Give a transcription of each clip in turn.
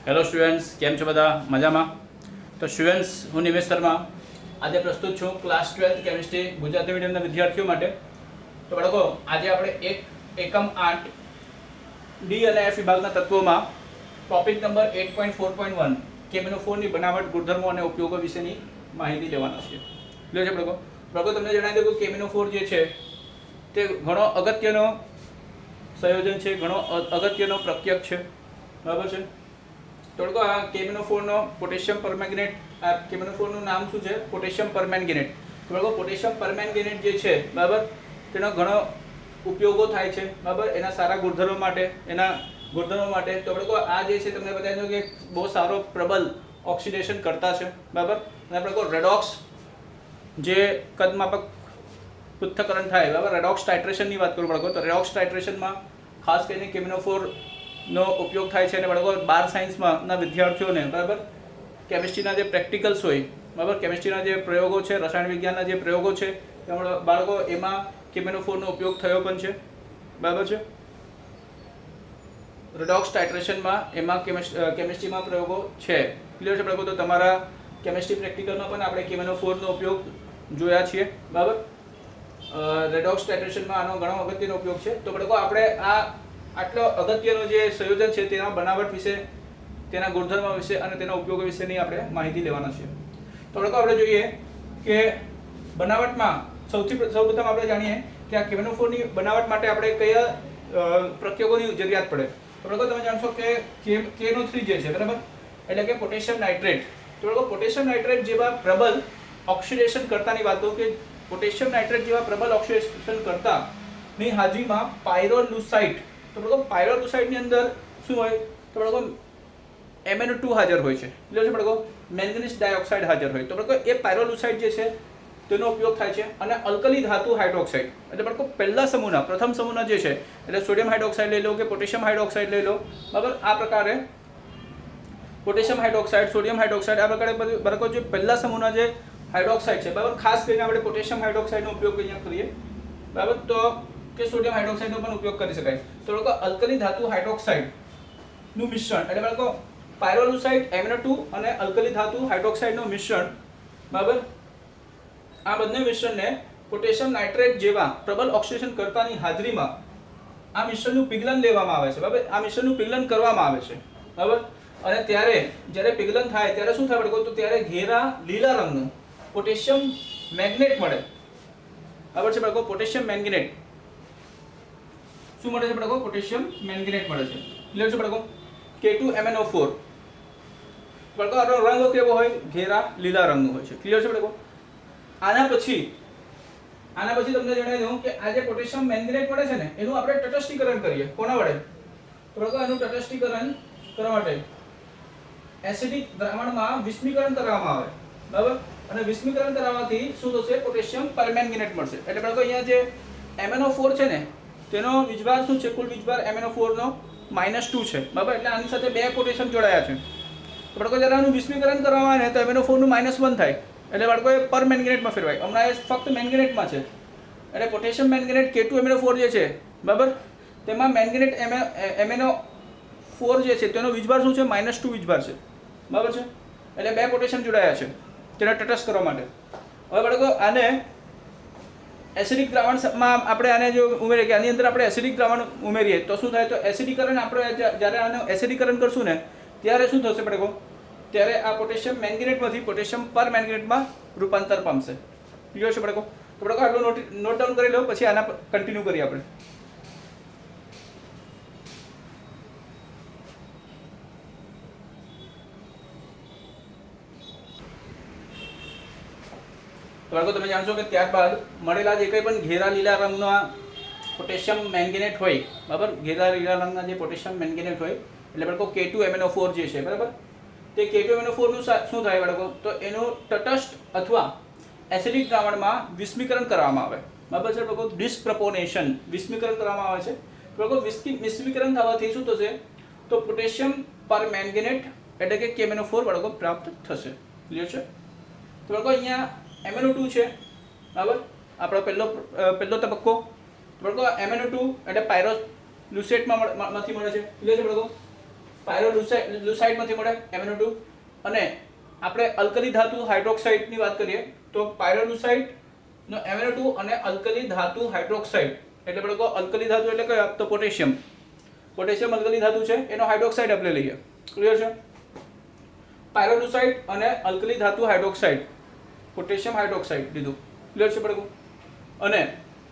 Hello students, કેમ છો બધા? મજામાં? તો સ્ટુડન્ટ્સ, હું નિમેશ શર્મા આજે પ્રસ્તુત છું ક્લાસ 12 કેમિસ્ટ્રી ગુજરાતી મીડિયમના વિદ્યાર્થીઓ માટે. તો બાળકો, આજે આપણે એકમ 8 ડી અને એફ વિભાગના તત્વોમાં ટોપિક નંબર 8.4.1 કેમિનોફોરની બનાવટ, ગુણધર્મો અને ઉપયોગો વિશેની માહિતી લેવાના છે. ક્લિયર છે બાળકો? બાળકો, તમને જણાવી દઉં કે કેમિનોફોર જે છે તે ઘણો અગત્યનો સંયોજન છે, ઘણો અગત્યનો પ્રત્યક છે. બરાબર છે? તો બાળકો, આ કેમિનોફોરનો પોટેશિયમ પરમેંગનેટ, આ કેમિનોફોરનું નામ શું છે? Potassium permanganate. તો બાળકો, પોટેશિયમ પરમેંગનેટ જે છે, બરાબર, તેનો ઘણો ઉપયોગો થાય છે, બરાબર, એના સારા ગુણધર્મો માટે, એના ગુણધર્મો માટે. તો બાળકો, આ જે છે તમને બતાવી દઉં કે બહુ સારો પ્રબલ ઓક્સિડેશન કરતા છે, બરાબર. અને બાળકો, રેડોક્સ જે કદમાપક પૃથ્થકરણ થાય, બરાબર, રેડોક્સ ટાઇટ્રેશનની વાત કરું બાળકો, તો રેડોક્સ ટાઇટ્રેશનમાં ખાસ કરીને કેમિનોફોરનો ઉપયોગ થાય છે. અને બાળકો, 12 સાયન્સમાંના વિદ્યાર્થીઓને, બરાબર, કેમિસ્ટ્રીના જે પ્રેક્ટિકલ્સ હોય, બરાબર, કેમિસ્ટ્રીના જે પ્રયોગો છે, રસાયણ વિજ્ઞાનના જે પ્રયોગો છે, તેમાં બાળકો એમાં કેમિનોફોરનો ઉપયોગ થયો પણ છે, બરાબર છે. રેડોક્સ ટાઇટ્રેશનમાં એમાં કેમિસ્ટ્રીમાં પ્રયોગો છે. ક્લિયર છે બાળકો? તો તમારા કેમિસ્ટ્રી પ્રેક્ટિકલમાં પણ આપણે કેમિનોફોરનો ઉપયોગ જોયા છીએ, બરાબર. રેડોક્સ ટાઇટ્રેશનમાં આનો ઘણો અગત્યનો ઉપયોગ છે. તો બાળકો, આપણે આ આટલો અગત્યનો જે સંયોજન છે તેના બનાવટ વિશે, તેના ગુણધર્મો વિશે અને તેના ઉપયોગો વિશેની આપણે માહિતી લેવાના છે. તો બાળકો, આપણે જોઈએ કે બનાવટમાં સૌપ્રથમ આપણે જાણીએ કે આ કેમિનોફોરની બનાવટ માટે આપણે કયા પ્રત્યયોગોની જરૂરિયાત પડે. તો બાળકો, તમે જાણશો કે KNO3 જે છે, બરાબર, એટલે કે પોટેશિયમ નાઇટ્રેટ. તો બાળકો, પોટેશિયમ નાઇટ્રેટ જેવા પ્રબલ ઓક્સિડેશન કરતાની વાત કરું કે પોટેશિયમ નાઇટ્રેટ જેવા પ્રબલ ઓક્સિડેશન કરતાની હાજરીમાં પાયરોલુસાઇટ. તો બાળકો, પાયરોલુસાઇટની અંદર શું હોય? તો બાળકો, MnO2 હાજર હોય છે. એટલે છે બાળકો, મેંગનીઝ ડાયોક્સાઇડ હાજર હોય. તો બાળકો, એ પાયરોલુસાઇટ જે છે તેનો ઉપયોગ થાય છે. અને અલ્કલી ધાતુ હાઇડ્રોક્સાઇડ, એટલે બાળકો પહેલા સમૂહના, પ્રથમ સમૂહના જે છે, એટલે સોડિયમ હાઇડ્રોક્સાઇડ લઈ લો કે પોટેશિયમ હાઇડ્રોક્સાઇડ લઈ લો, બરાબર, આ પ્રકારે પોટેશિયમ હાઇડ્રોક્સાઇડ, સોડિયમ હાઇડ્રોક્સાઇડ, આ પ્રકારે બાળકો જે પહેલા સમૂહના જે હાઇડ્રોક્સાઇડ છે, બરાબર, ખાસ કરીને આપણે પોટેશિયમ હાઇડ્રોક્સાઇડનો ઉપયોગ અહીંયા કરીએ, બરાબર, તો કે સોડિયમ હાઇડ્રોક્સાઇડનો પણ ઉપયોગ કરી શકાય. તો બાળકો, અલ્કલી ધાતુ હાઇડ્રોક્સાઇડનું મિશ્રણ, એટલે બાળકો પાયરોલુસાઇટ, MnO2 અને અલ્કલી ધાતુ હાઇડ્રોક્સાઇડનું મિશ્રણ, બરાબર, આ બંને મિશ્રણને પોટેશિયમ નાઇટ્રેટ જેવા પ્રબલ ઓક્સિડેશન કરતાની હાજરીમાં આ મિશ્રણનું પિઘલન લેવામાં આવે છે, બરાબર, આ મિશ્રણનું પિઘલન કરવામાં આવે છે, બરાબર. અને જ્યારે પિઘલન થાય ત્યારે શું થાય બાળકો? તો ત્યારે ઘેરા લીલા રંગનું પોટેશિયમ મેગ્નેટ મળે, બરાબર છે બાળકો. પોટેશિયમ મેંગનેટ શું મળે છે બાળકો? પોટેશિયમ મેંગનેટ મળે છે. ક્લિયર છે બાળકો? K2MnO4 બાળકો, આનો રંગ કેવો હોય? ઘેરા લીલા રંગનો હોય છે. ક્લિયર છે બાળકો? આના પછી તમને જણાવી દઉં કે આ જે પોટેશિયમ મેંગનેટ મળે છે ને, એનું આપણે તટસ્થીકરણ કરીએ. કોના વડે? તો બાળકો, એનું તટસ્થીકરણ કરવા માટે એસિડિક દ્રાવણમાં વિસ્મીકરણ કરવામાં આવે, બરાબર. અને વિસ્મીકરણ કરાવવાથી શું થશે? પોટેશિયમ પરમેંગનેટ મળશે. એટલે બાળકો, અહીંયા જે MnO4 છે ને, તેનો વીજભાર શું છે? કુલ વીજભાર MnO4 નો -2 છે, બરાબર. એટલે આની સાથે બે પોટેશિયમ જોડાયા છે. તો બાળકો, જ્યારે આનું વિસ્મીકરણ કરવામાં આવે ને, તો MnO4 નું -1 થાય, એટલે બાળકો એ પરમેંગનેટમાં ફેરવાય. હમણાં એ ફક્ત મેંગનેટમાં છે, એટલે પોટેશિયમ મેંગનેટ K2MnO4 જે છે, બરાબર, તેમાં મેંગનેટ MnO4 જે છે તેનો વીજભાર શું છે? -2 વીજભાર છે, બરાબર છે. એટલે બે પોટેશિયમ જોડાયા છે તેને તટસ્થ કરવા માટે. હવે બાળકો, આને એસિડિક દ્રાવણમાં આપણે આને જો ઉમેરીએ કે આની અંદર આપણે એસિડિક દ્રાવણ ઉમેરીએ તો શું થાય? તો એસિડીકરણ, આપણે જ્યારે આનું એસિડીકરણ કરશું ને, ત્યારે શું થશે બાળકો? ત્યારે આ પોટેશિયમ મેંગનેટમાંથી પોટેશિયમ પરમેંગનેટમાં રૂપાંતર પામશે. ક્લિયર છે બાળકો? તો બાળકો, આટલું નોટ ડાઉન કરી લો, પછી આના કન્ટિન્યુ કરીએ આપણે. તો બાળકો, તમે જાણશો કે ત્યારબાદ મળેલા જે કંઈ પણ ઘેરા લીલા રંગના પોટેશિયમ મેંગનેટ હોય, બરાબર, ઘેરા લીલા રંગના જે પોટેશિયમ મેંગનેટ હોય, એટલે બાળકો K2MnO4 જે છે, બરાબર, તે K2MnO4 નું શું થાય બાળકો? તો એનું તટસ્થ અથવા એસિડિક દ્રાવણમાં વિસ્મીકરણ કરવામાં આવે, બરાબર છે બાળકો. ડિસ્પ્રોપોનેશન, વિસ્મીકરણ કરવામાં આવે છે બાળકો. વિસ્મીકરણ થવાથી શું થશે? તો પોટેશિયમ પરમેંગનેટ એટલે કે KMnO4 બાળકો પ્રાપ્ત થશે. ક્લિયર છે? તો બાળકો, અહીંયા MnO2 છે, બરાબર, આપણો પહેલો તબક્કો. બાળકો, MnO2 એટલે પાયરોલુસાઇટમાંથી મળે છે. ક્લિયર છે બાળકો? પાયરોલુસાઇડમાંથી મળે MnO2 અને આપણે અલ્કલી ધાતુ હાઇડ્રોક્સાઇડની વાત કરીએ તો પાયરોલુસાઇડ નો MnO2 અને અલ્કલી ધાતુ હાઇડ્રોક્સાઇડ એટલે બાળકો અલ્કલી ધાતુ એટલે કયા તો પોટેશિયમ અલ્કલી ધાતુ છે એનો હાઇડ્રોક્સાઇડ આપણે લઈએ ક્લિયર છે પાયરોલુસાઇડ અને અલ્કલી ધાતુ હાઇડ્રોક્સાઇડ પોટેશિયમ હાઇડ્રોક્સાઇડ લીધું ક્લિયર છે બાળકો અને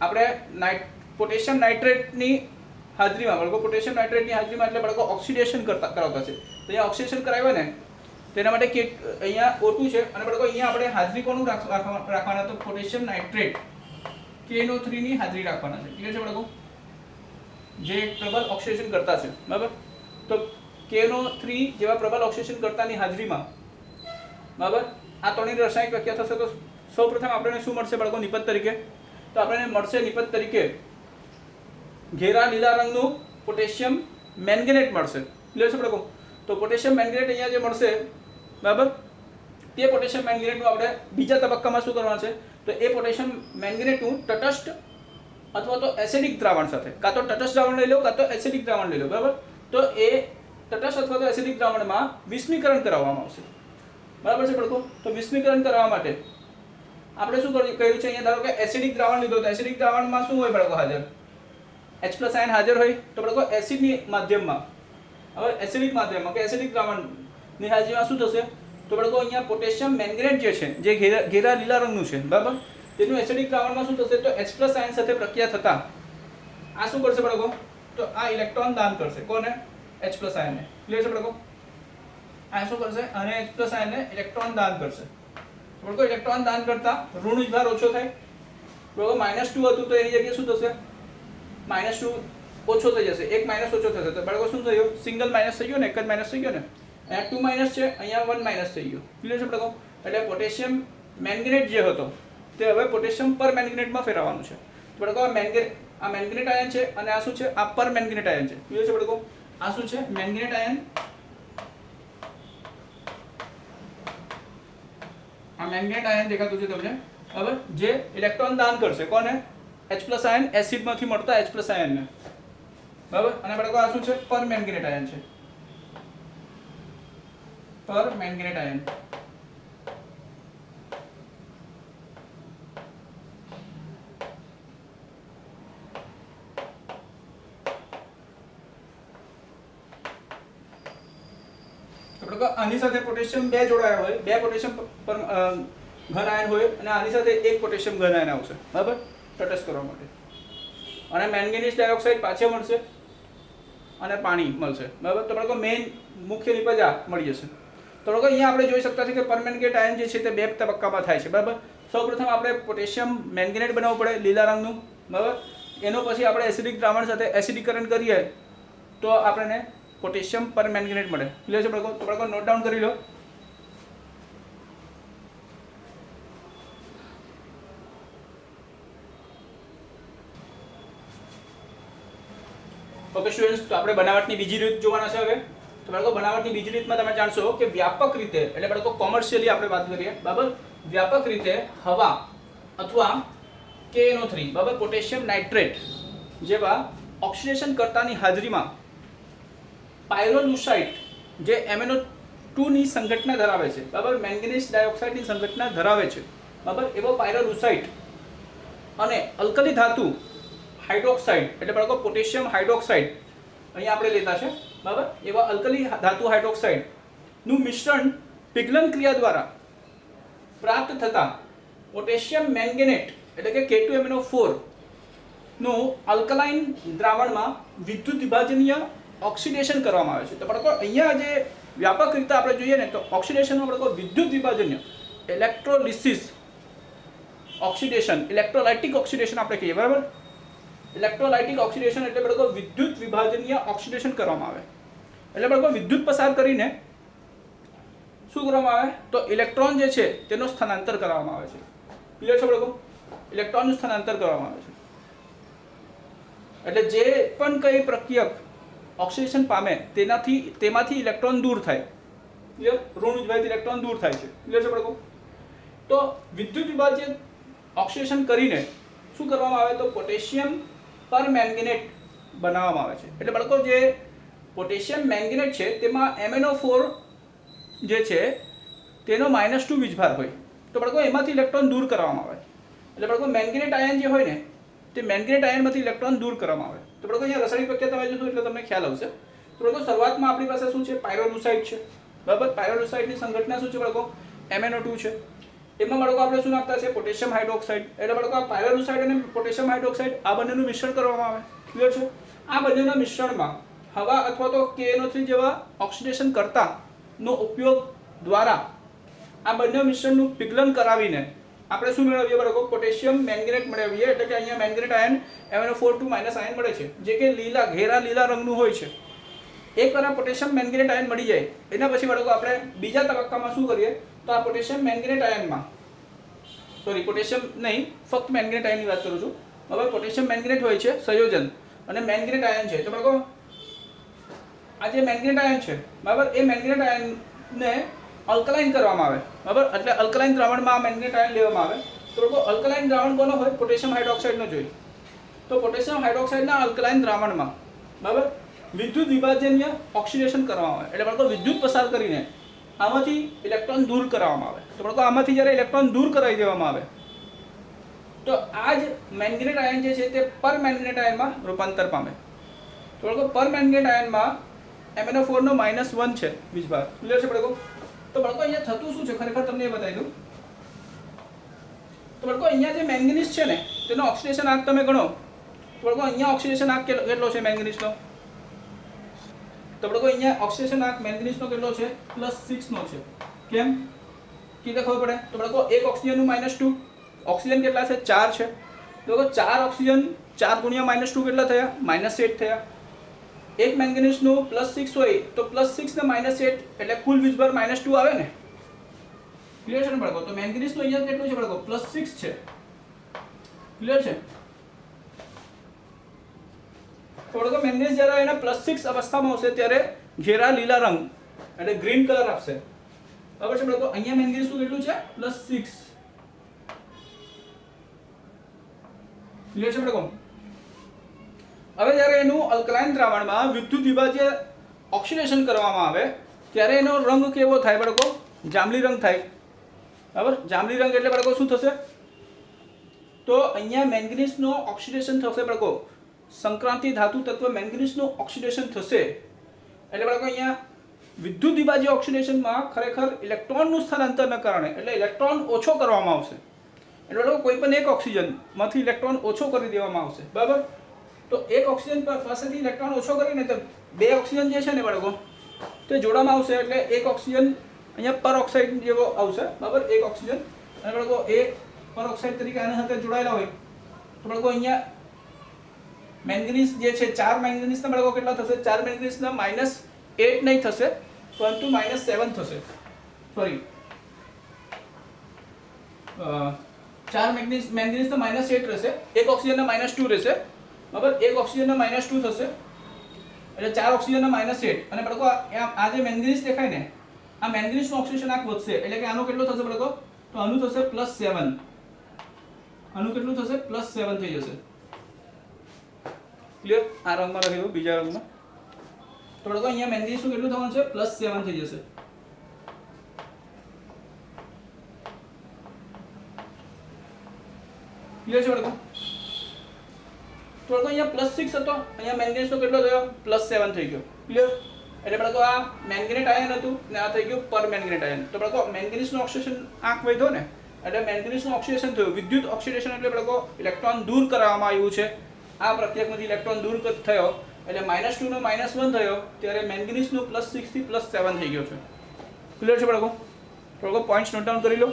આપણે પોટેશિયમ નાઇટ્રેટની હાજરીમાં બાળકો પોટેશિયમ નાઇટ્રેટની હાજરીમાં એટલે બાળકો ઓક્સિડેશન કરાવતા છે તો અહીંયા ઓક્સિડેશન કરાવ્યા ને તેના માટે કે અહીંયા O2 છે અને બાળકો અહીંયા આપણે હાજરી કોનું રાખવાના તો પોટેશિયમ નાઇટ્રેટ KNO3 ની હાજરી રાખવાના છે ક્લિયર છે બાળકો જે પ્રબળ ઓક્સિડેશન કરતા છે બરાબર તો KNO3 જેવા પ્રબળ ઓક્સિડેશન કરતાની હાજરીમાં બરાબર આ ત્રણની રાસાયણિક વ્યાખ્યા થશે તો સૌપ્રથમ આપણને શું મળશે બાળકો નિપજ તરીકે તો આપણને મળશે નિપજ તરીકે ઘેરા લીલા રંગનું પોટેશિયમ મેંગેનેટ મળશે ક્લિયર છે બાળકો તો પોટેશિયમ મેંગેનેટ અહીંયા જે મળશે બરાબર તે પોટેશિયમ મેંગેનેટનું આપણે બીજા તબક્કામાં શું કરવાનું છે તો એ પોટેશિયમ મેંગેનેટનું તટસ્થ અથવા તો એસિડિક દ્રાવણ સાથે કાં તો તટસ્થ દ્રાવણ લઈ લો કાં તો એસિડિક દ્રાવણ લઈ લો બરાબર તો એ તટસ્થ અથવા તો એસિડિક દ્રાવણમાં વિસ્મીકરણ કરાવવામાં આવશે બરાબર છે બાળકો તો વિસ્મીકરણ કરવા માટે આપણે શું કર્યું છે અહીંયા ધારો કે એસિડિક દ્રાવણ લીધો તો એસિડિક દ્રાવણમાં શું હોય બાળકો હાજર H+ આયન હાજર હોય તો બાળકો એસિડની માધ્યમમાં હવે એસિડિક માધ્યમમાં કે એસિડિક દ્રાવણની હાજરીમાં શું થશે તો બાળકો અહીંયા પોટેશિયમ મેંગેનેટ જે છે જે ઘેરા લીલા રંગનું છે બરાબર તેનું એસિડિક દ્રાવણમાં શું થશે તો H+ આયન સાથે પ્રક્રિયા થતા આ શું કરશે બાળકો તો આ ઇલેક્ટ્રોન દાન કરશે કોને H+ આયનને ક્લિયર છે બાળકો આ શું કરશે અને H+ આયનને ઇલેક્ટ્રોન દાન કરશે બાળકો ઇલેક્ટ્રોન દાન કરતા ઋણ વિભાર ઓછો થાય બાળકો -2 હતું તો એની જગ્યાએ શું થશે -2 ઓછો થઈ જશે એક માઇનસ ઓછો થશે તો બાળકો શું થયું સિંગલ માઇનસ થઈ ગયો ને એક જ માઇનસ થઈ ગયો ને અહીંયા 2 માઇનસ છે અહીંયા 1 માઇનસ થઈ ગયો ક્લિયર છે બાળકો એટલે પોટેશિયમ મેંગેનેટ જે હતો તે હવે પોટેશિયમ પર મેંગેનેટમાં ફેરવવાનું છે તો બાળકો આ મેંગેનેટ આયન છે અને આ શું છે આ પર મેંગેનેટ આયન છે ક્લિયર છે બાળકો આ શું છે મેંગેનેટ આયન આ મેંગેનેટ આયન દેખાતું છે તમને બરાબર જે ઇલેક્ટ્રોન દાન કરશે કોને H+ આયન એસિડમાંથી મળતા H+ આયનને બરાબર અને બાળકો આ શું છે પર મેંગેનેટ આયન છે પર મેંગેનેટ આયન આની સાથે પોટેશિયમ 2 જોડાયા હોય 2 પોટેશિયમ ઘન આયન હોય અને આની સાથે એક પોટેશિયમ ઘન આયન આવશે બરાબર તટસ્થ કરવા માટે અને મેંગેનીઝ ડાયોક્સાઇડ પાછળ મળશે અને પાણી મળશે બરાબર તો બાળકો મેઇન મુખ્ય નિપજ આ મળી જશે તો બાળકો અહીંયા આપણે જોઈ શકતા છીએ કે પરમેંગેનેટ આયન જે છે તે 2 તબક્કામાં થાય છે બરાબર સૌપ્રથમ આપણે પોટેશિયમ મેંગેનેટ બનાવવું પડે લીલા રંગનું બરાબર એનો પછી આપણે એસિડિક દ્રાવણ સાથે એસિડીકરણ કરીએ તો આપણને પોટેશિયમ પરમેંગેનેટ મળે ક્લિયર છે બાળકો તો બાળકો નોટ ડાઉન કરી લો ઓકે સ્ટુડન્ટ્સ તો આપણે બનાવટની બીજી રીત જોવાના છે હવે તો બાળકો બનાવટની બીજી રીતમાં તમે જાણશો કે વ્યાપક રીતે એટલે બાળકો કોમર્શિયલી આપણે વાત કરીએ બરાબર વ્યાપક રીતે હવા અથવા KNO3 બરાબર પોટેશિયમ નાઇટ્રેટ જેવા ઓક્સિડેશન કરતાની હાજરીમાં પાયરોલુસાઇડ જે MnO2 ની સંઘટના ધરાવે છે બરાબર મેંગેનીઝ ડાયોક્સાઇડની સંઘટના ધરાવે છે બરાબર એવો પાયરોલુસાઇડ અને અલ્કલી ધાતુ હાઇડ્રોક્સાઇડ એટલે બાળકો પોટેશિયમ હાઇડ્રોક્સાઇડ અહીંયા આપણે લેતા છે બરાબર એવા અલ્કલી ધાતુ હાઇડ્રોક્સાઇડ નું મિશ્રણ પિઘલન ક્રિયા દ્વારા પ્રાપ્ત થતા પોટેશિયમ મેંગેનેટ એટલે કે K2MnO4 નું આલ્કલાઇન દ્રાવણમાં વિદ્યુત વિભાજનીય ઓક્સિડેશન કરવામાં આવે છે તો બાળકો અહીંયા જે વ્યાપક રીતે આપણે જોઈએ ને તો ઓક્સિડેશનમાં બાળકો વિદ્યુત વિભાજન્ય ઇલેક્ટ્રોલિસિસ ઓક્સિડેશન ઇલેક્ટ્રોલાઇટિક ઓક્સિડેશન આપણે કહીએ બરાબર ઇલેક્ટ્રોલાઇટિક ઓક્સિડેશન એટલે બાળકો વિદ્યુત વિભાજનીય ઓક્સિડેશન કરવામાં આવે એટલે બાળકો વિદ્યુત પસાર કરીને શું કરવામાં આવે તો ઇલેક્ટ્રોન જે છે તેનો સ્થાનાંતર કરવામાં આવે છે ક્લિયર છે બાળકો ઇલેક્ટ્રોનનું સ્થાનાંતર કરવામાં આવે છે એટલે જે પણ કઈ પ્રક્રિયક ઓક્સિડેશન પામે તેમાંથી ઇલેક્ટ્રોન દૂર થાય ક્લિયર ઋણ વિભાજિત ઇલેક્ટ્રોન દૂર થાય છે ક્લિયર છે બાળકો તો વિદ્યુત વિભાજિત ઓક્સિડેશન કરીને શું કરવામાં આવે તો પોટેશિયમ પરમેંગેનેટ બનાવવામાં આવે છે એટલે બાળકો જે પોટેશિયમ મેંગેનેટ છે તેમાં MnO4 જે છે તેનો -2 વીજભાર હોય તો બાળકો એમાંથી ઇલેક્ટ્રોન દૂર કરવામાં આવે. એટલે બાળકો મેંગેનેટ આયન જે હોય ને તે મેંગેનેટ આયનમાંથી ઇલેક્ટ્રોન દૂર કરવામાં આવે. તો બાળકો અહીંયા રાસાયણિક પ્રક્રિયા તમે જોશો એટલે તમને ખ્યાલ આવશે. તો બાળકો શરૂઆતમાં આપણી પાસે શું છે, પાયરોલુસાઇડ છે, બરાબર. પાયરોલુસાઇડની સંઘટના શું છે બાળકો, MnO2 છે. એમાં બાળકો આપણે શું નાખતા છે, પોટેશિયમ હાઇડ્રોક્સાઇડ. એટલે બાળકો આ પાયરોલુસાઇડ અને પોટેશિયમ હાઇડ્રોક્સાઇડ આ બંનેનું મિશ્રણ કરવામાં આવે. ક્લિયર છે? આ બંનેના મિશ્રણમાં હવા અથવા તો KNO3 જેવા ઓક્સિડેશન કરતાનો ઉપયોગ દ્વારા આ બંને મિશ્રણનું પિઘલન કરાવીને આપણે શું મેળવીએ બાળકો, પોટેશિયમ મેંગેનેટ મેળવીએ. એટલે કે અહીંયા મેંગેનેટ આયન MnO4 આયન મળે છે જે કે ઘેરા લીલા રંગનું હોય છે. એકવાર આ પોટેશિયમ મેંગેનેટ આયન મળી જાય એના પછી બાળકો આપણે બીજા તબક્કામાં શું કરીએ, તો આ પોટેશિયમ મેંગેનેટ આયનમાં પોટેશિયમ નહીં, ફક્ત મેંગેનેટ આયનની વાત કરું છું. હવે પોટેશિયમ મેંગેનેટ હોય છે સંયોજન અને મેંગેનેટ આયન છે. તો બાળકો આ જે મેંગેનેટ આયન છે બરાબર, એ મેંગેનેટ આયનને અલ્કલાઇન કરવામાં આવે બરાબર. એટલે અલ્કલાઇન દ્રાવણમાં આ મેંગેનેટ આયન લેવામાં આવે. તો લોકો અલ્કલાઇન દ્રાવણ કોનો હોય, પોટેશિયમ હાઇડ્રોક્સાઇડનો જોઈએ. તો પોટેશિયમ હાઇડ્રોક્સાઇડના અલ્કલાઇન દ્રાવણમાં બરાબર વિદ્યુત વિભાજનીય ઓક્સિડેશન કરવામાં આવે. એટલે બાળકો વિદ્યુત પસાર કરીને આમાંથી ઇલેક્ટ્રોન દૂર કરવામાં આવે. તો બાળકો આમાંથી જ્યારે ઇલેક્ટ્રોન દૂર કરાવી દેવામાં આવે તો આ જ મેંગેનેટ આયન જે છે તે પર મેંગેનેટ આયનમાં રૂપાંતર પામે. તો બાળકો પર મેંગેનેટ આયનમાં MnO4 નો -1 છે વીજભાર. ક્લિયર છે બાળકો? તો બાળકો અહીંયા થતું શું છે ખરેખર તમને એ બતાવી દઉં. તો બાળકો અહીંયા જે મેંગેનીઝ છે ને તેનો ઓક્સિડેશન આંક તમે ગણો. તો બાળકો અહીંયા ઓક્સિડેશન આંક કેટલો છે મેંગેનીઝનો? તો બાળકો અહીંયા ઓક્સિડેશન આંક મેંગેનીઝનો કેટલો છે, +6 નો છે. કેમ કીધે ખબર પડે. તો બાળકો એક ઓક્સિજનનું -2, ઓક્સિજન કેટલા છે, 4 છે. તો બાળકો 4 ઓક્સિજન 4 ગુણ્યા -2 કેટલા થયા, -8 થયા. એક મેંગેનીઝનું +6 હોય તો +6 ને -8 એટલે કુલ વીજભાર -2 આવે ને. ક્લિયર છે ને બાળકો? તો મેંગેનીઝનું અહીંયા કેટલું છે બાળકો, +6 છે. ક્લિયર છે? તો બાળકો મેંગેનીઝ જ્યારે એના +6 અવસ્થામાં આવશે ત્યારે ઘેરા લીલા રંગ એટલે ગ્રીન કલર આપશે. બરાબર છે બાળકો? અહીંયા મેંગેનીઝનું કેટલું છે, +6. ક્લિયર છે બાળકો? હવે જ્યારે એનું અલ્કલાઇન દ્રાવણમાં વિદ્યુત વિભાજ્ય ઓક્સિડેશન કરવામાં આવે ત્યારે એનો રંગ કેવો થાય બાળકો, જાંબલી રંગ થાય. બરાબર? જાંબલી રંગ એટલે બાળકો શું થશે, તો અહીંયા મેંગેનીઝનો ઓક્સિડેશન થશે બાળકો, સંક્રાંતિ ધાતુ તત્વ મેંગેનીઝનું ઓક્સિડેશન થશે. એટલે બાળકો અહીંયા વિદ્યુત વિભાજ્ય ઓક્સિડેશનમાં ખરેખર ઇલેક્ટ્રોનનું સ્થાનાંતરના કારણે એટલે ઇલેક્ટ્રોન ઓછો કરવામાં આવશે. એટલે બાળકો કોઈ પણ એક ઓક્સિજનમાંથી ઇલેક્ટ્રોન ઓછો કરી દેવામાં આવશે. બરાબર? તો એક ઓક્સિજન પાસેથી ઇલેક્ટ્રોન ઓછો કરીને તો બે ઓક્સિજન જે છે ને બાળકો તે જોડવામાં આવશે. એટલે એક ઓક્સિજન અહીંયા પર ઓક્સાઇડ જેવો આવશે. બરાબર? એક ઓક્સિજન અને બાળકો એ પર ઓક્સાઇડ તરીકે આની સાથે જોડાયેલા હોય તો બાળકો અહીંયા મેંગેનીઝ જે છે 4 મેંગેનીઝના બાળકો કેટલા થશે, 4 મેંગેનીઝના -8 નહીં થશે પરંતુ -7 થશે. સોરી 4 મેંગેનીઝના -8 રહેશે, એક ઓક્સિજનના -2 રહેશે. બરાબર? એક ઓક્સિજનના -2 થશે એટલે 4 ઓક્સિજનના -8 અને બાળકો આ જે મેંગેનીઝ દેખાય ને આ મેંગેનીઝનું ઓક્સિડેશન આંક વધશે. એટલે કે આનો કેટલો થશે બાળકો, તો આનું થશે +7. આનું કેટલું થશે, +7 થઈ જશે. ક્લિયર? આ રંગમાં લખી બીજા રંગમાં. તો બાળકો અહીંયા મેંગેનીઝનું કેટલું થવાનું છે, +7 થઈ જશે. ક્લિયર છે બાળકો? તો બાળકો અહીંયા +6 હતો, અહીંયા મેંગેનીઝનો કેટલો થયો, +7 થઈ ગયો. ક્લિયર? એટલે બાળકો આ મેંગેનેટ આયન હતું ને આ થઈ ગયું પર મેંગેનેટ આયન. તો બાળકો મેંગેનીઝનું ઓક્સિડેશન આંક વધ્યો ને એટલે મેંગેનીઝનું ઓક્સિડેશન થયું. વિદ્યુત ઓક્સિડેશન એટલે બાળકો ઇલેક્ટ્રોન દૂર કરવામાં આવ્યું છે. આ પ્રક્રિયામાંથી ઇલેક્ટ્રોન દૂર થયો એટલે -2 નો -1 થયો ત્યારે મેંગેનીઝનું +6 થી +7 થઈ ગયો છે. ક્લિયર છે બાળકો? બાળકો પોઈન્ટ્સ નોટ ડાઉન કરી લો.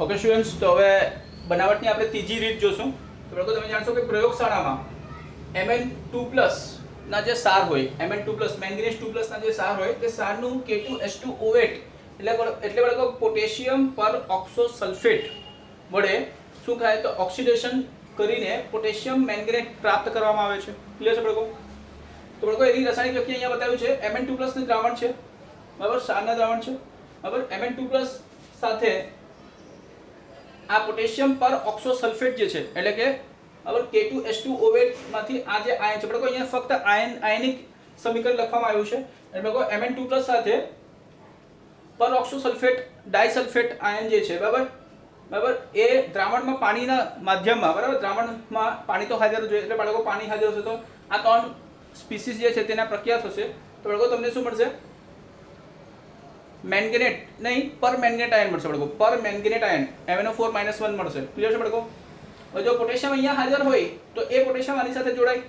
ઓકે સ્ટુડન્ટ્સ, તો હવે બનાવટની આપણે ત્રીજી રીત જોશું. તો બાળકો તમે જાણશો કે પ્રયોગશાળામાં Mn2+ ના જે સાર હોય, Mn2+ મેંગેનીઝ 2+ ના જે સાર હોય તે સારનું K2H2O8 એટલે બાળકો પોટેશિયમ પર ઓક્સો સલ્ફેટ વડે શું થાય તો ઓક્સિડેશન કરીને પોટેશિયમ મેંગેનેટ પ્રાપ્ત કરવામાં આવે છે. ક્લિયર છે બાળકો? તો બાળકો એની રાસાયણિક પ્રક્રિયા અહીંયા બતાવ્યું છે. Mn2+ નું દ્રાવણ છે બરાબર, ક્ષારના દ્રાવણ છે બરાબર. Mn2+ સાથે આ પોટેશિયમ પર ઓક્સો સલ્ફેટ જે છે એટલે કે બરાબર K2H2O8 માંથી આ જે આયન છે બરાબર, અહીંયા ફક્ત આયનિક સમીકરણ લખવામાં આવ્યું છે એટલે કે Mn2+ સાથે પર ઓક્સો સલ્ફેટ ડાયસલ્ફેટ આયન જે છે બરાબર બરાબર એ દ્રાવણમાં પાણીના માધ્યમમાં બરાબર, દ્રાવણમાં પાણી તો હાજર જોઈએ એટલે બાળકો પાણી હાજર હશે તો આ 3 સ્પીસીસ જે છે તેના પ્રક્રિયા થશે તો બાળકો તમને શું મળશે? મેંગેનેટ નહીં, પર મેંગેનેટ આયન મળશે બાળકો, પર મેંગેનેટ આયન MnO4-1 મળશે. ક્લિયર છે બાળકો? હવે જો પોટેશિયમ અહીંયા હાજર હોય તો એ પોટેશિયમ આની સાથે જોડાય.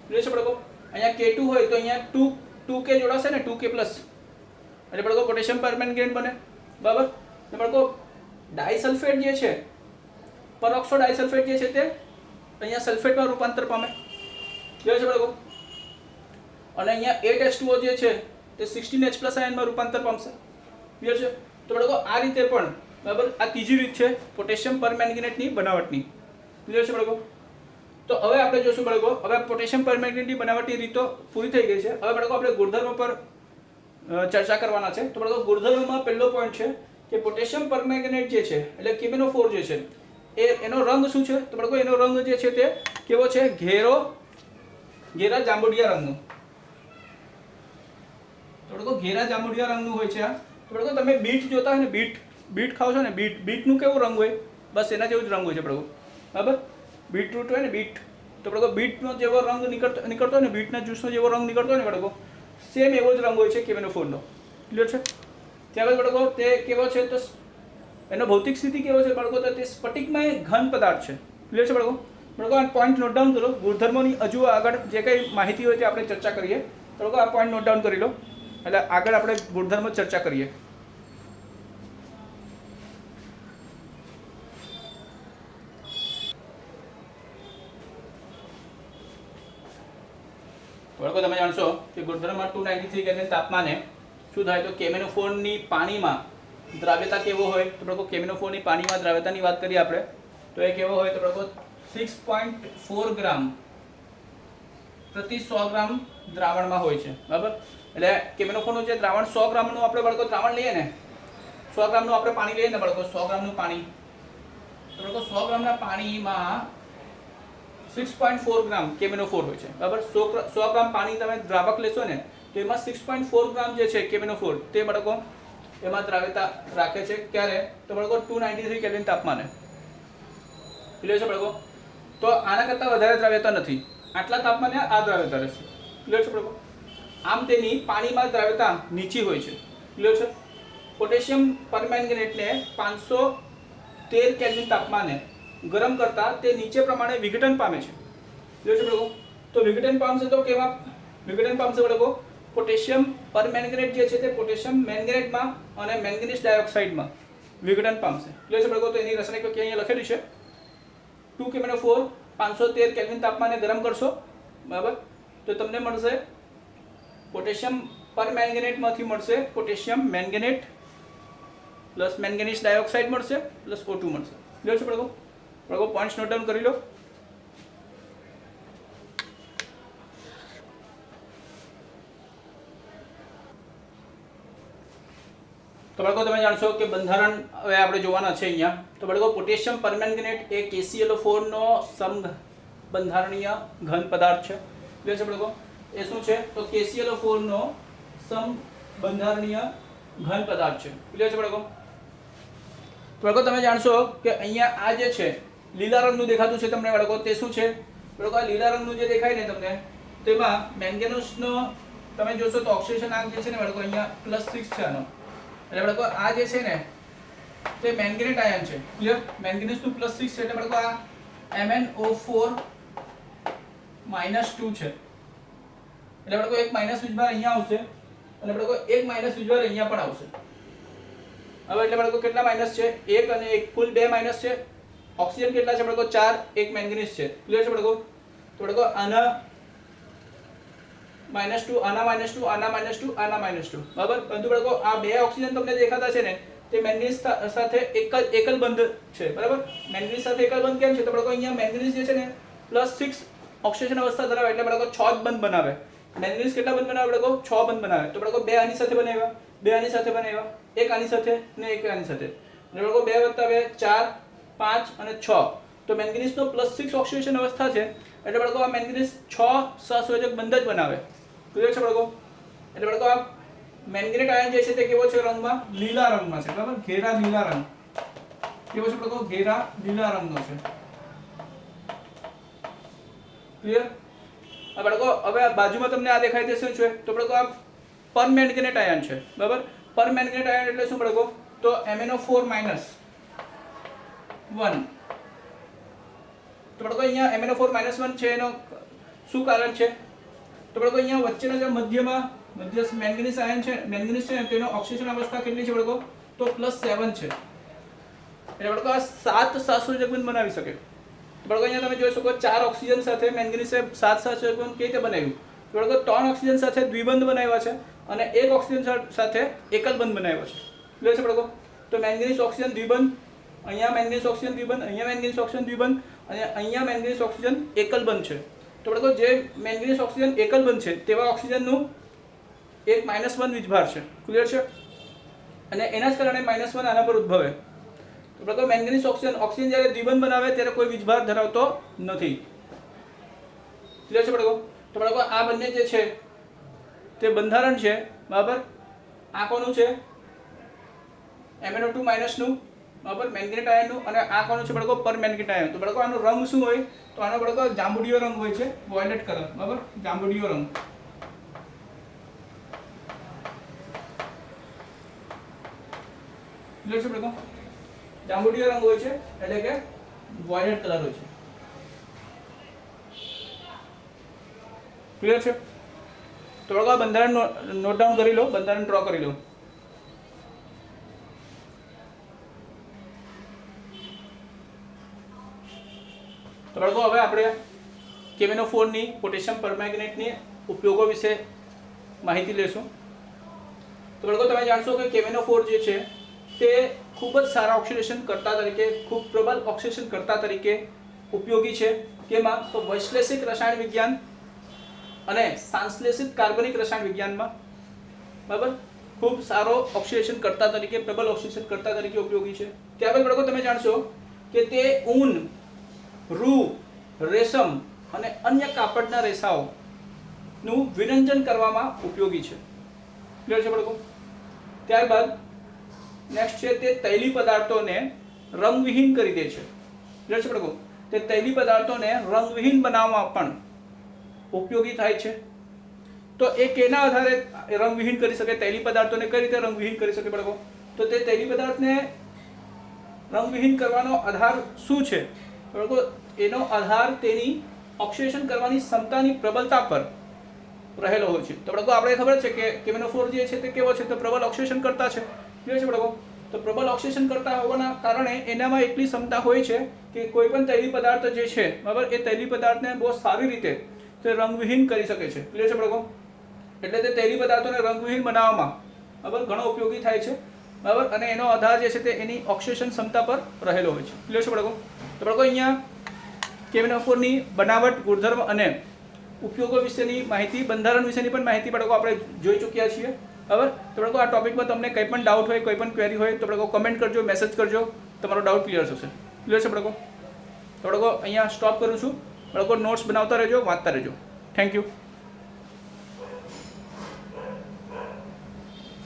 ક્લિયર છે બાળકો? અહીંયા K2 હોય તો અહીંયા 2K જોડાશે ને, 2K+, એટલે બાળકો પોટેશિયમ પર મેંગેનેટ બને બરાબર. ને બાળકો ડાયસલ્ફેટ જે છે, પરઓક્સો ડાયસલ્ફેટ જે છે તે અહીંયા સલ્ફેટમાં રૂપાંતર પામે. ક્લિયર છે બાળકો? અને અહીંયા 8H2O જે છે તે 16H+ આયનમાં રૂપાંતર પામશે. ક્લિયર છે? તો બાળકો આ રીતે પણ બરાબર આ ત્રીજી રીત છે પોટેશિયમ પરમેંગેનેટની બનાવટની. ક્લિયર છે બાળકો? તો હવે આપણે જોશું બાળકો, હવે પોટેશિયમ પરમેંગેનેટની બનાવટની રીતો પૂરી થઈ ગઈ છે. હવે બાળકો આપણે ગુણધર્મો પર ચર્ચા કરવાના છે. તો બાળકો ગુણધર્મમાં પહેલો પોઈન્ટ છે કે પોટેશિયમ પરમેંગેનેટ જે છે એટલે KMnO4 જે છે એનો રંગ શું છે? તો બાળકો એનો રંગ જે છે તે કેવો છે? ઘેરા જાંબુડિયા રંગનો. તો બાળકો ઘેરા જાંબુડિયા રંગનું હોય છે આ. તો બાળકો તમે બીટ જોતા હોય ને, બીટ ખાવ છો ને, બીટનું કેવું રંગ હોય? બસ એના જેવું જ રંગ હોય છે બાળકો બરાબર. બીટરૂટ હોય ને બીટ, તો બાળકો બીટનો જેવો રંગ નીકળતો હોય ને, બીટના જ્યુસનો જેવો રંગ નીકળતો હોય ને બાળકો, સેમ એવો જ રંગ હોય છે KMnO4નો. ક્લિયર છે? ત્યારબાદ બાળકો તે કેવો છે તો એનો ભૌતિક સ્થિતિ કેવો છે બાળકો? તો તે સ્ફટિકમય ઘન પદાર્થ છે. ક્લિયર છે બાળકો? બાળકો આ પોઈન્ટ નોટ ડાઉન કરો. ગુણધર્મોની હજુ આગળ જે કંઈ માહિતી હોય તે આપણે ચર્ચા કરીએ. બાળકો આ પોઈન્ટ નોટ ડાઉન કરી લો એટલે આગળ આપણે ગુણધર્મો ચર્ચા કરીએ. બાળકો તમે જાણશો કે ગુણધર્મમાં 293 કેલ્વિન તાપમાને શું થાય તો KMnO4ની પાણીમાં દ્રાવ્યતા કેવો હોય? તો બાળકો KMnO4ની પાણીમાં દ્રાવ્યતાની વાત કરીએ આપણે તો એ કેવો હોય? તો બાળકો 6.4 ગ્રામ પ્રતિ 100 ગ્રામ દ્રાવણમાં હોય છે બરાબર. એટલે KMnO4નું જે દ્રાવણ 100 ગ્રામનું આપણે બાળકો દ્રાવણ લઈએ ને, 100 ગ્રામનું આપણે પાણી લઈએ ને બાળકો, 100 ગ્રામનું પાણી, તો બાળકો 100 ગ્રામના પાણીમાં 6.4 ગ્રામ KMnO4 હોય છે બરાબર. 100 ગ્રામ પાણી તમે દ્રાવક લેશો ને તો એમાં 6.4 ગ્રામ જે છે KMnO4 તે બાળકો એમાં દ્રાવ્યતા રાખે છે. ક્યારે? તો બાળકો 293 કેલ્વિન તાપમાને. ક્લિયર છે બાળકો? તો આના કરતાં વધારે દ્રાવ્યતા નથી, આટલા તાપમાને આ દ્રાવ્યતા રહેશે. ક્લિયર છે બાળકો? આમ તેની પાણીમાં દ્રાવ્યતા નીચી હોય છે. ક્લિયર છે? પોટેશિયમ પરમેંગેનેટને 513 કેલ્વિન તાપમાને ગરમ કરતા તે નીચે પ્રમાણે વિઘટન પામે છે. ક્લિયર છે બાળકો? તો વિઘટન પામશે તો કેવા વિઘટન પામશે બાળકો? પોટેશિયમ પરમેંગેનેટ જે છે તે પોટેશિયમ મેંગેનેટમાં અને મેંગેનીઝ ડાયોક્સાઇડમાં વિઘટન પામશે. ક્લિયર છે બાળકો? તો એની રાસાયણિક પ્રક્રિયા અહીંયા લખેલી છે. 2 KMnO4 513 કેલ્વિન તાપમાને ગરમ કરશો બરાબર તો તમને મળશે પોટેશિયમ પરમેંગેનેટમાંથી મળશે પોટેશિયમ મેંગેનેટ પ્લસ મેંગેનીઝ ડાયોક્સાઇડ મળશે પ્લસ O2 મળશે. ક્લિયર છે બાળકો? બાળકો પોઈન્ટ્સ નોટ ડાઉન કરી લો. તો બાળકો તમે જાણશો કે બંધારણ હવે આપણે જોવાના છે અહીંયા. તો બાળકો પોટેશિયમ પરમેંગેનેટ એ KClO4નો સમબંધારણીય ઘન પદાર્થ છે. ક્લિયર છે બાળકો? એ શું છે તો KClO4નો સમબંધારણીય ઘન પદાર્થ છે. ક્લિયર છે બાળકો? બાળકો તમે જાણશો કે અહીંયા આ જે છે લીલા રંગનું દેખાતું છે તમને બાળકો, તે શું છે બાળકો? આ લીલા રંગનું જે દેખાય ને તમને તેમાં મેંગેનીઝનો તમે જોશો તો ઓક્સિડેશન આંક જે છે ને બાળકો અહીંયા +6 છે આનો. એટલે બાળકો આ જે છે ને તે મેંગેનેટ આયન છે. ક્લિયર? મેંગેનીઝનું +6 છે એટલે બાળકો આ MnO4-2 છે. એટલે બાળકો એક માઇનસ વીજભાર અહીંયા આવશે અને બાળકો એક માઇનસ વીજભાર અહીંયા પણ આવશે. હવે એટલે બાળકો કેટલા માઇનસ છે? 1 અને 1 કુલ 2 માઇનસ છે. ઓક્સિજન કેટલા છે બાળકો? 4, 1 મેંગેનીઝ છે. ક્લિયર છે બાળકો? તો બાળકો આના -2, આના -2, આના -2, આના -2 બરાબર. પરંતુ બાળકો આ બે ઓક્સિજન તમને દેખાતા છે ને તે મેંગેનીઝ સાથે એકલ બંધ છે બરાબર. મેંગેનીઝ સાથે એકલ બંધ કેમ છે? તો બાળકો અહીંયા મેંગેનીઝ જે છે ને +6 ઓક્સિડેશન અવસ્થા ધરાવે એટલે બાળકો 6 જ બંધ બનાવે. મેંગનીઝ કેટલા બંધ બનાવે બાળકો? 6 બંધ બનાવે. તો બાળકો 2 આની સાથે બનાવ્યા, 2 આની સાથે બનાવ્યા, 1 આની સાથે ને 1 આની સાથે. એટલે બાળકો 2 + 2 4, 5 અને 6. તો મેંગનીઝનો +6 ઓક્સિડેશન અવસ્થા છે. એટલે બાળકો આ મેંગનીઝ 6 સહસંયોજક બંધ જ બનાવે. ક્લિયર છે બાળકો? એટલે બાળકો આ મેંગનેટ આયન જે છે તે કેવો છે રંગમાં? લીલા રંગમાં છે. બરાબર, ઘેરા લીલા રંગ. કેવો છે બાળકો? ઘેરા લીલા રંગનો છે. ક્લિયર? આ બાળકો હવે આ બાજુમાં તમને આ દેખાય છે શું છે? તો બાળકો આ પરમેંગનેટ આયન છે. બરાબર, પરમેંગનેટ આયન એટલે શું બાળકો? તો MnO4- 1. તો બાળકો અહીંયા MnO4- 1 છે, એનો શું કારણ છે? તો બાળકો અહીંયા વચ્ચેના જે મધ્ય મેંગનીઝ આયન છે, મેંગનીઝ છે તેનો ઓક્સિડેશન અવસ્થા કેટલી છે બાળકો? તો +7 છે. એટલે બાળકો આ 7 સહસંયોજક બંધ બનાવી શકે. તો બાળકો અહીંયા તમે જોઈ શકો 4 ઓક્સિજન સાથે મેંગનીઝે 7 સહસંયોજક બંધ કેવી રીતે બનાવ્યું? તો બાળકો 3 ઓક્સિજન સાથે દ્વિબંધ બનાવ્યા છે અને 1 ઓક્સિજન સાથે એકલ બંધ બનાવ્યો છે. ક્લિયર છે બાળકો? તો મેંગનીઝ ઓક્સિજન દ્વિબંધ, અહીંયા મેંગનીઝ ઓક્સિજન દ્વિબંધ, અહીંયા મેંગનીઝ ઓક્સિજન દ્વિબંધ અને અહીંયા મેંગનીઝ ઓક્સિજન એકલ બંધ છે. તો બાળકો જે મેંગનીઝ ઓક્સિજન એકલ બંધ છે તેવા ઓક્સિજનનું એક -1 વીજભાર છે. ક્લિયર છે? અને એના જ કારણે -1 આના પર ઉદ્ભવે. તો બાળકો મેંગનીઝ ઓક્સિજન જ્યારે દ્વિબંધ બનાવે ત્યારે કોઈ વીજભાર ધરાવતો નથી. ક્લિયર છે બાળકો? તો બાળકો આ બંને જે છે તે બંધારણ છે. બરાબર, આ કોનું છે? MnO2- નું, બરાબર, મેંગનેટ આયનનું. અને આ કોનું છે બાળકો? Permanganate ion. તો બાળકો આનો રંગ શું હોય? તો આનો બાળકો જાંબુડિયો રંગ હોય છે, વોયલેટ કલર. બરાબર, જાંબુડિયો રંગ. ક્લિયર છે બાળકો? જાંબુડિયો રંગ હોય છે એટલે કે વોયલેટ કલર હોય છે. ક્લિયર છે? તો બાળકો આ બંધારણ નોટ ડાઉન કરી લો, બંધારણ ડ્રો કરી લો. તો બાળકો હવે આપણે KMnO4 ની પોટેશિયમ પરમેંગનેટની ઉપયોગો વિશે માહિતી લેશું. તો બાળકો તમે જાણશો કે KMnO4 જે છે તે ખૂબ જ સારા ઓક્સિડેશન કરતા તરીકે, ખૂબ પ્રબળ ઓક્સિડેશન કરતા તરીકે ઉપયોગી છે. કેમાં? તો વૈશ્લેષિક રસાયણ વિજ્ઞાન અને સંશ્લેષિત કાર્બનિક રસાયણ વિજ્ઞાનમાં. બરાબર, ખૂબ સારો ઓક્સિડેશન કરતા તરીકે, પ્રબળ ઓક્સિડેશન કરતા તરીકે ઉપયોગી છે. ત્યારબાદ બાળકો તમે જાણશો કે તે ઊન, રૂ, રેશમ અને અન્ય કાપડના રેસાઓનું વિરંજન કરવામાં ઉપયોગી છે. ક્લિયર છે બાળકો? ત્યારબાદ નેક્સ્ટ છે તે તૈલી પદાર્થોને રંગવિહીન કરી દે છે. ક્લિયર છે બાળકો? તે તૈલી પદાર્થોને રંગવિહીન બનાવવામાં પણ ઉપયોગી થાય છે. તો એ કેના આધારે રંગવિહીન કરી શકે? તૈલી પદાર્થોને કઈ રીતે રંગવિહીન કરી શકે બાળકો? તો તે તૈલી પદાર્થને રંગવિહીન કરવાનો આધાર શું છે બાળકો? એનો આધાર તેની ઓક્સિડેશન કરવાની ક્ષમતાની પ્રબળતા પર રહેલો હોય છે. તો બાળકો આપણે ખબર છે કે KMnO4 જે છે તે કેવો છે? તો પ્રબળ ઓક્સિડેશન કરતા છે. ક્લિયર છે બાળકો? તો પ્રબળ ઓક્સિડેશન કરતા હોવાના કારણે એનામાં એટલી ક્ષમતા હોય છે કે કોઈ પણ તૈલી પદાર્થ જે છે, બરાબર, એ તૈલી પદાર્થને બહુ સારી રીતે તે રંગવિહીન કરી શકે છે. ક્લિયર છે બાળકો? એટલે તે તૈલી પદાર્થોને રંગવિહીન બનાવવામાં, બરાબર, ઘણો ઉપયોગી થાય છે. બરાબર, અને એનો આધાર જે છે તે એની ઓક્સિડેશન ક્ષમતા પર રહેલો હોય છે. ક્લિયર છે બાળકો? તો બાળકો અહીંયા KMnO4 ની બનાવટ, ગુણધર્મ અને ઉપયોગો વિશેની માહિતી, બંધારણ વિશેની પણ માહિતી બાળકો આપણે જોઈ ચૂક્યા છીએ. બરાબર, તો બાળકો આ ટોપિકમાં તમને કંઈ પણ ડાઉટ હોય, કોઈ પણ ક્વેરી હોય તો બાળકો કમેન્ટ કરજો, મેસેજ કરજો, તમારો ડાઉટ ક્લિયર થશે. ક્લિયર છે બાળકો? તો બાળકો અહીંયા સ્ટોપ કરું છું. બાળકો નોટ્સ બનાવતા રહેજો, વાંચતા રહેજો. Thank you.